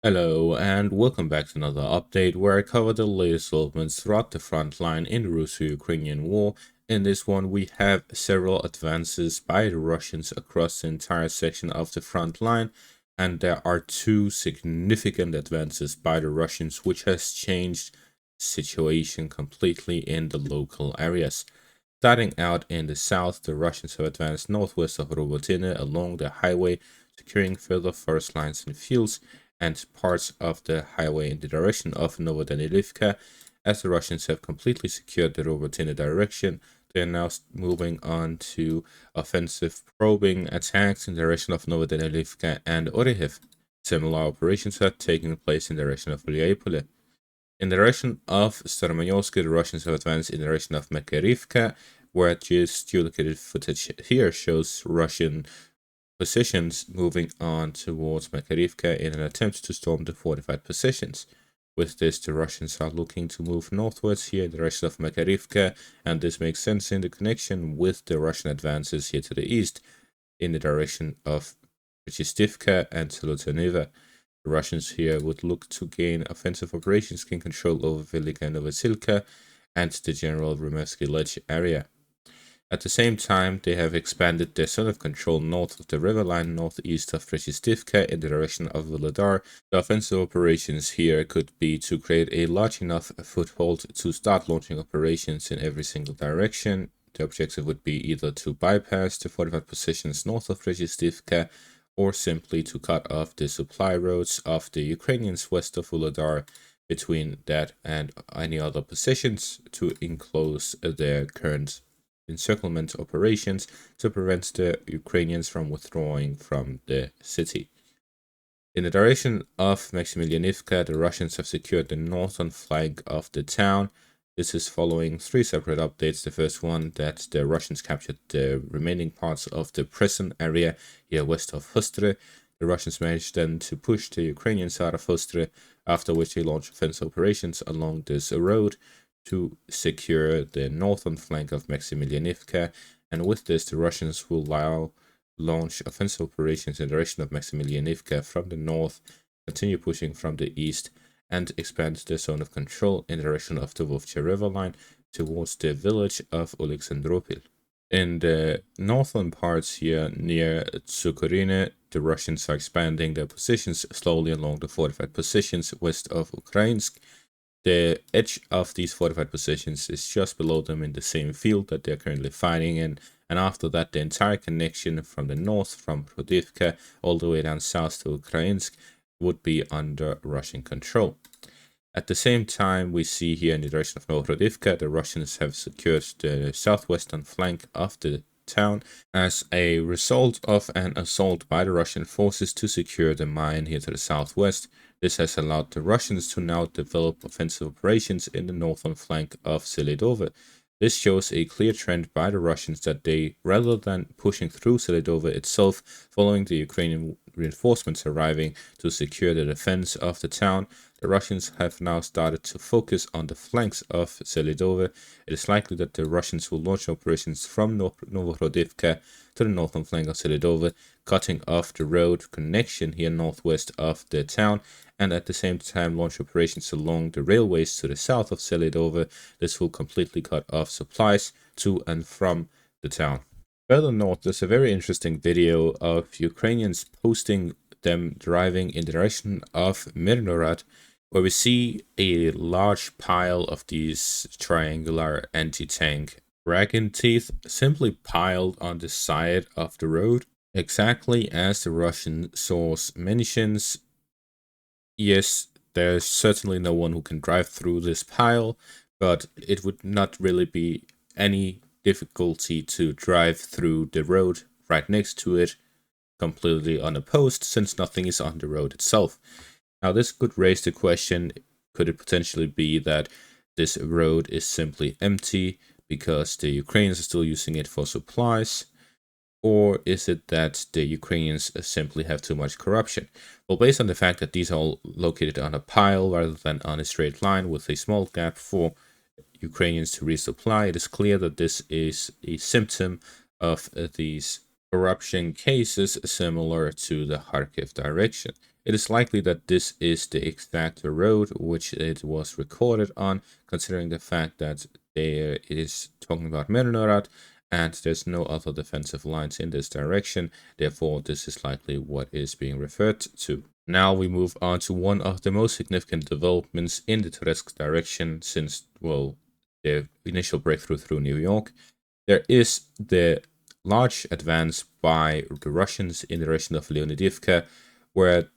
Hello and welcome back to another update where I cover the latest developments throughout the front line in the Russo-Ukrainian war. In this one we have several advances by the Russians across the entire section of the front line, and there are two significant advances by the Russians which has changed the situation completely in the local areas. Starting out in the south, the Russians have advanced northwest of Robotyne along the highway, securing further forest lines and fields, and parts of the highway in the direction of Nelypivka. As the Russians have completely secured the Robotyne direction, they are now moving on to offensive probing attacks in the direction of Nelypivka and Orikhiv. Similar operations are taking place in the direction of Nelypole. In the direction of Staromayorsk, the Russians have advanced in the direction of Makarivka, where geolocated footage here shows Russian positions moving on towards Makarivka in an attempt to storm the fortified positions. With this, the Russians are looking to move northwards here in the direction of Makarivka, and this makes sense in the connection with the Russian advances here to the east in the direction of Signifcant and Selydove. The Russians here would look to gain offensive operations, gain control over Velika and Novosilka and the general Rumevsky Ledge area. At the same time, they have expanded their zone of control north of the river line, northeast of Signifcant in the direction of Vuhledar. The offensive operations here could be to create a large enough foothold to start launching operations in every single direction. The objective would be either to bypass the fortified positions north of Signifcant or simply to cut off the supply roads of the Ukrainians west of Vuhledar between that and any other positions to enclose their current encirclement operations to prevent the Ukrainians from withdrawing from the city. In the direction of Maximilianivka, the Russians have secured the northern flank of the town. This is following three separate updates. The first one, that the Russians captured the remaining parts of the prison area here west of Hustre. The Russians managed then to push the Ukrainians out of Hustre, after which they launched offensive operations along this road to secure the northern flank of Maximilianivka. And with this, the Russians will launch offensive operations in the direction of Maximilianivka from the north, continue pushing from the east, and expand their zone of control in the direction of the Vovcha river line towards the village of Oleksandropil. In the northern parts here near Tsukurine, the Russians are expanding their positions slowly along the fortified positions west of Ukrainsk. The edge of these fortified positions is just below them in the same field that they're currently fighting in, and after that the entire connection from the north, from Rodivka, all the way down south to Ukrainsk would be under Russian control. At the same time, we see here in the direction of Novhorodivka, the Russians have secured the southwestern flank of the town as a result of an assault by the Russian forces to secure the mine here to the southwest. This has allowed the Russians to now develop offensive operations in the northern flank of Selydove. This shows a clear trend by the Russians that they, rather than pushing through Selydove itself, following the Ukrainian reinforcements arriving to secure the defense of the town, the Russians have now started to focus on the flanks of Selydove. It is likely that the Russians will launch operations from Novhorodivka to the northern flank of Selydove, cutting off the road connection here northwest of the town, and at the same time launch operations along the railways to the south of Selydove. This will completely cut off supplies to and from the town. Further north, there's a very interesting video of Ukrainians posting them driving in the direction of Mirnorad, where we see a large pile of these triangular anti-tank dragon teeth simply piled on the side of the road, exactly as the Russian source mentions. Yes, there's certainly no one who can drive through this pile, but it would not really be any difficulty to drive through the road right next to it completely unopposed, since nothing is on the road itself. Now this could raise the question, could it potentially be that this road is simply empty because the Ukrainians are still using it for supplies? Or is it that the Ukrainians simply have too much corruption? Well, based on the fact that these are all located on a pile rather than on a straight line with a small gap for Ukrainians to resupply, it is clear that this is a symptom of these corruption cases similar to the Kharkiv direction. It is likely that this is the exact road which it was recorded on, considering the fact that it is talking about Mirnorad, and there's no other defensive lines in this direction. Therefore, this is likely what is being referred to. Now we move on to one of the most significant developments in the Toretsk direction since, well, the initial breakthrough through New York. There is the large advance by the Russians in the direction of Leonidivka, where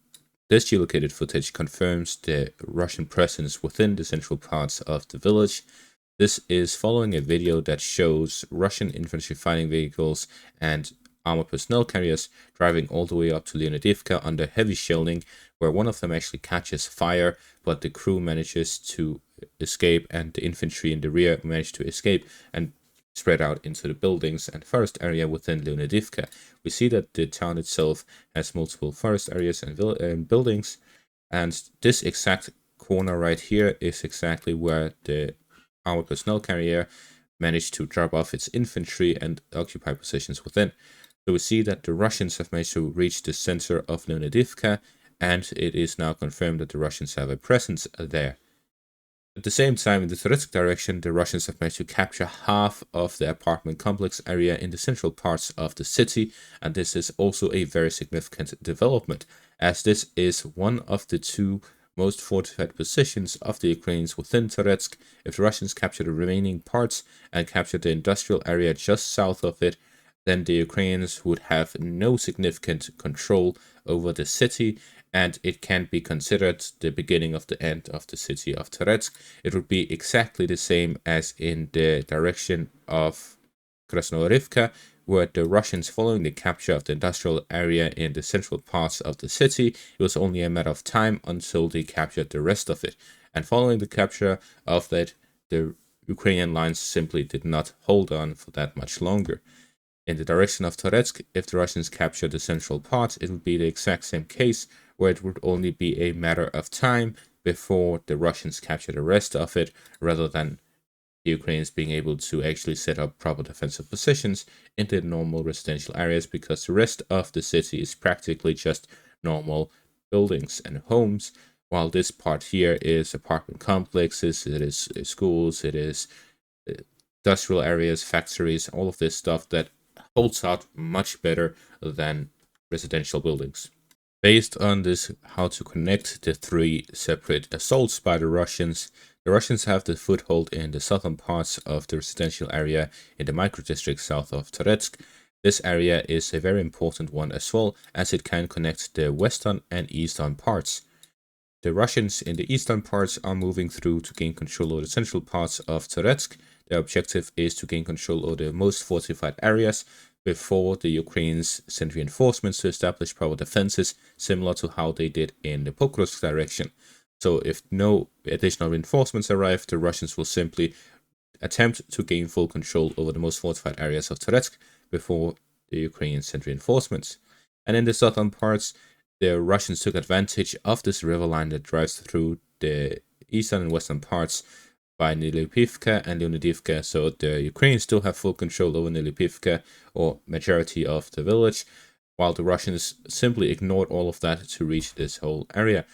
this geolocated footage confirms the Russian presence within the central parts of the village. This is following a video that shows Russian infantry fighting vehicles and armored personnel carriers driving all the way up to Leonidivka under heavy shelling, where one of them actually catches fire, but the crew manages to escape and the infantry in the rear manage to escape and spread out into the buildings and forest area within Leonidivka. We see that the town itself has multiple forest areas and buildings, and this exact corner right here is exactly where the armored personnel carrier managed to drop off its infantry and occupy positions within. So we see that the Russians have managed to reach the center of Leonidivka, and it is now confirmed that the Russians have a presence there. At the same time, in the Toretsk direction, the Russians have managed to capture half of the apartment complex area in the central parts of the city, and this is also a very significant development, as this is one of the two most fortified positions of the Ukrainians within Toretsk. If the Russians capture the remaining parts and capture the industrial area just south of it, then the Ukrainians would have no significant control over the city, and it can be considered the beginning of the end of the city of Toretsk. It would be exactly the same as in the direction of Krasnoyarivka, where the Russians, following the capture of the industrial area in the central parts of the city, it was only a matter of time until they captured the rest of it. And following the capture of that, the Ukrainian lines simply did not hold on for that much longer. In the direction of Toretsk, if the Russians captured the central part, it would be the exact same case, where it would only be a matter of time before the Russians capture the rest of it, rather than the Ukrainians being able to actually set up proper defensive positions in the normal residential areas, because the rest of the city is practically just normal buildings and homes, while this part here is apartment complexes, it is schools, it is industrial areas, factories, all of this stuff that holds out much better than residential buildings. Based on this, how to connect the three separate assaults by the Russians have the foothold in the southern parts of the residential area in the microdistrict south of Toretsk. This area is a very important one as well, as it can connect the western and eastern parts. The Russians in the eastern parts are moving through to gain control over the central parts of Toretsk. Their objective is to gain control over the most fortified areas before the Ukrainians send reinforcements to establish proper defenses, similar to how they did in the Pokrovsk direction. So if no additional reinforcements arrive, the Russians will simply attempt to gain full control over the most fortified areas of Toretsk before the Ukrainians send reinforcements. And in the southern parts, the Russians took advantage of this river line that drives through the eastern and western parts by Nelypivka and Leonidivka, so the Ukrainians still have full control over Nelypivka, or majority of the village, while the Russians simply ignored all of that to reach this whole area.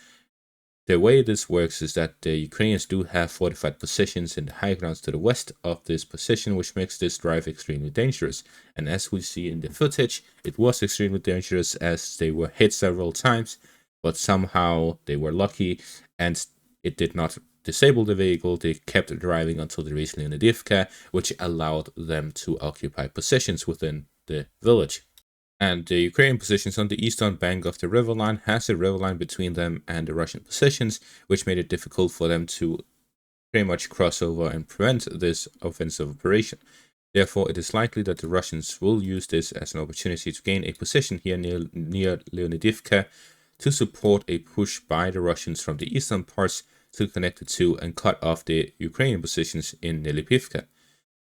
The way this works is that the Ukrainians do have fortified positions in the high grounds to the west of this position, which makes this drive extremely dangerous. And as we see in the footage, it was extremely dangerous as they were hit several times, but somehow they were lucky and it did not disable the vehicle. They kept driving until they reached Leonidivka, which allowed them to occupy positions within the village. And the Ukrainian positions on the eastern bank of the river line has a river line between them and the Russian positions, which made it difficult for them to pretty much cross over and prevent this offensive operation. Therefore, it is likely that the Russians will use this as an opportunity to gain a position here near Leonidivka to support a push by the Russians from the eastern parts to connect the two and cut off the Ukrainian positions in Nelypivka.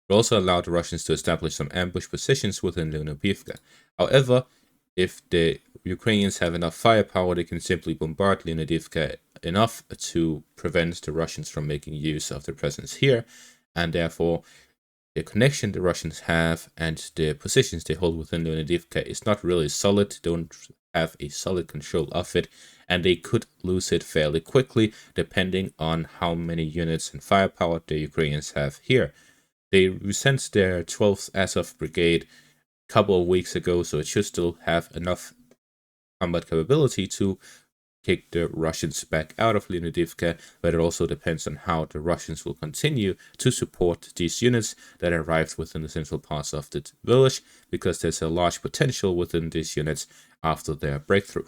It also allowed the Russians to establish some ambush positions within Leonidivka. However, if the Ukrainians have enough firepower, they can simply bombard Leonidivka enough to prevent the Russians from making use of their presence here, and therefore the connection the Russians have and the positions they hold within Leonidivka is not really solid. They don't have a solid control of it, and they could lose it fairly quickly depending on how many units and firepower the Ukrainians have here. They sent their 12th Azov Brigade a couple of weeks ago, so it should still have enough combat capability to kick the Russians back out of Leonidivka, but it also depends on how the Russians will continue to support these units that arrived within the central parts of the village, because there's a large potential within these units after their breakthrough.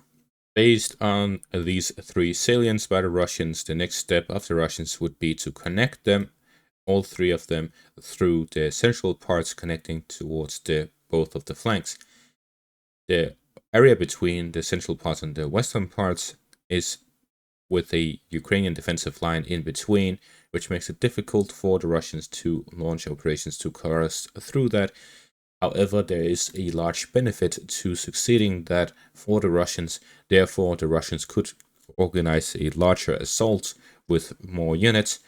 Based on these three salients by the Russians, the next step of the Russians would be to connect them, all three of them, through the central parts connecting towards both of the flanks. The area between the central parts and the western parts is with a Ukrainian defensive line in between, which makes it difficult for the Russians to launch operations to cross through that. However, there is a large benefit to succeeding that for the Russians. Therefore, the Russians could organize a larger assault with more units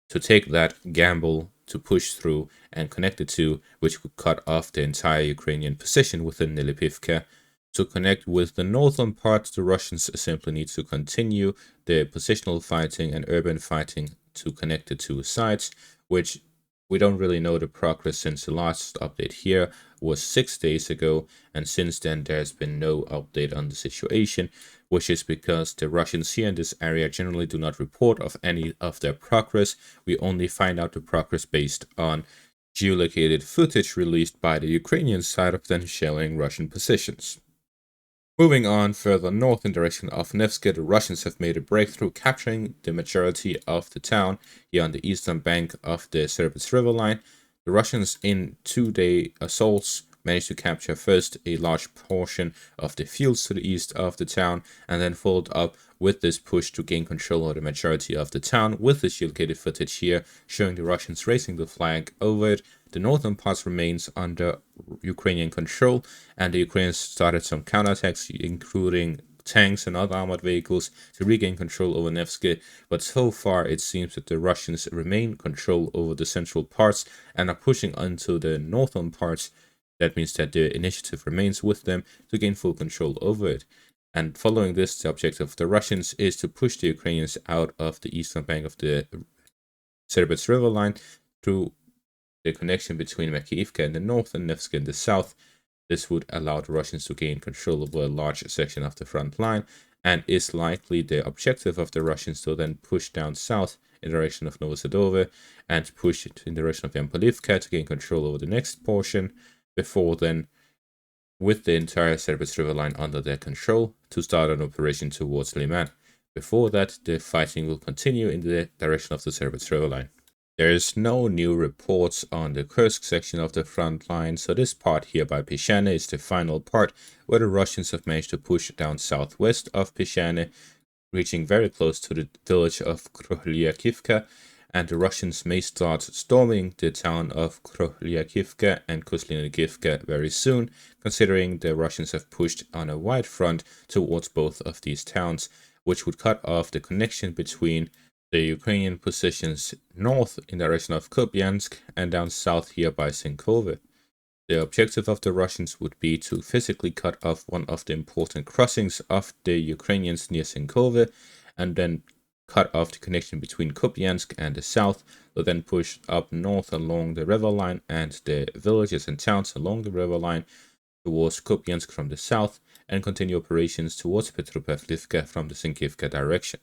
to take that gamble to push through and connect the two, which would cut off the entire Ukrainian position within Nelypivka. To connect with the northern part, the Russians simply need to continue the positional fighting and urban fighting to connect the two sides, which we don't really know the progress since the last update here was 6 days ago, and since then there's been no update on the situation, which is because the Russians here in this area generally do not report of any of their progress. We only find out the progress based on geolocated footage released by the Ukrainian side of them shelling Russian positions. Moving on further north in direction of Nevsky, the Russians have made a breakthrough, capturing the majority of the town here on the eastern bank of the Serbets River line. The Russians, in 2-day assaults, managed to capture first a large portion of the fields to the east of the town, and then followed up with this push to gain control of the majority of the town, with this geolocated footage here showing the Russians raising the flag over it. The northern parts remains under Ukrainian control, and the Ukrainians started some counterattacks, including tanks and other armored vehicles, to regain control over Nevsky. But so far, it seems that the Russians remain control over the central parts and are pushing onto the northern parts. That means that the initiative remains with them to gain full control over it. And following this, the objective of the Russians is to push the Ukrainians out of the eastern bank of the Serbets River line through the connection between Nelypivka in the north and Nevsky in the south. This would allow the Russians to gain control over a large section of the front line, and is likely the objective of the Russians to then push down south in the direction of Vuhledar and push it in the direction of Nelypivka to gain control over the next portion, before then, with the entire Serbets River line under their control, to start an operation towards Liman. Before that, the fighting will continue in the direction of the Serbets River line. There is no new reports on the Kursk section of the front line, so this part here by Pishane is the final part, where the Russians have managed to push down southwest of Pishane, reaching very close to the village of Nelypivka, and the Russians may start storming the town of Nelypivka and Kozlynivka very soon, considering the Russians have pushed on a wide front towards both of these towns, which would cut off the connection between the Ukrainian positions north in the direction of Kupiansk and down south here by Sinkove. The objective of the Russians would be to physically cut off one of the important crossings of the Ukrainians near Sinkove, and then cut off the connection between Kupiansk and the south, but then push up north along the river line and the villages and towns along the river line towards Kupiansk from the south, and continue operations towards Petropavlivka from the Sinkivka direction.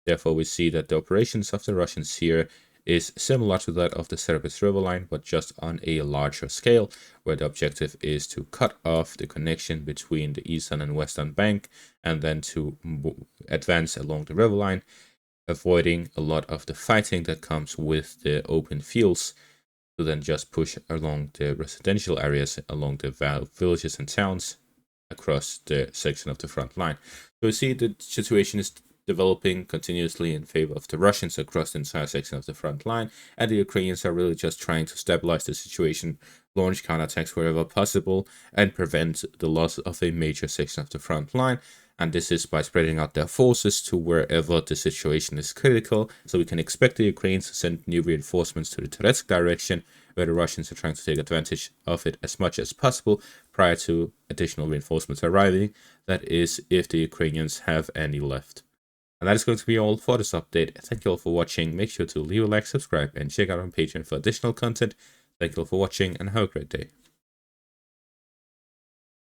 Therefore, we see that the operations of the Russians here is similar to that of the Serbets River line, but just on a larger scale, where the objective is to cut off the connection between the eastern and western bank, and then to advance along the river line, avoiding a lot of the fighting that comes with the open fields, to then just push along the residential areas, along the villages and towns, across the section of the front line. So we see the situation is developing continuously in favor of the Russians across the entire section of the front line, and the Ukrainians are really just trying to stabilize the situation, launch counterattacks wherever possible, and prevent the loss of a major section of the front line. And this is by spreading out their forces to wherever the situation is critical. So we can expect the Ukrainians to send new reinforcements to the Toretsk direction, where the Russians are trying to take advantage of it as much as possible prior to additional reinforcements arriving. That is, if the Ukrainians have any left. And that is going to be all for this update. Thank you all for watching. Make sure to leave a like, subscribe, and check out our Patreon for additional content. Thank you all for watching, and have a great day.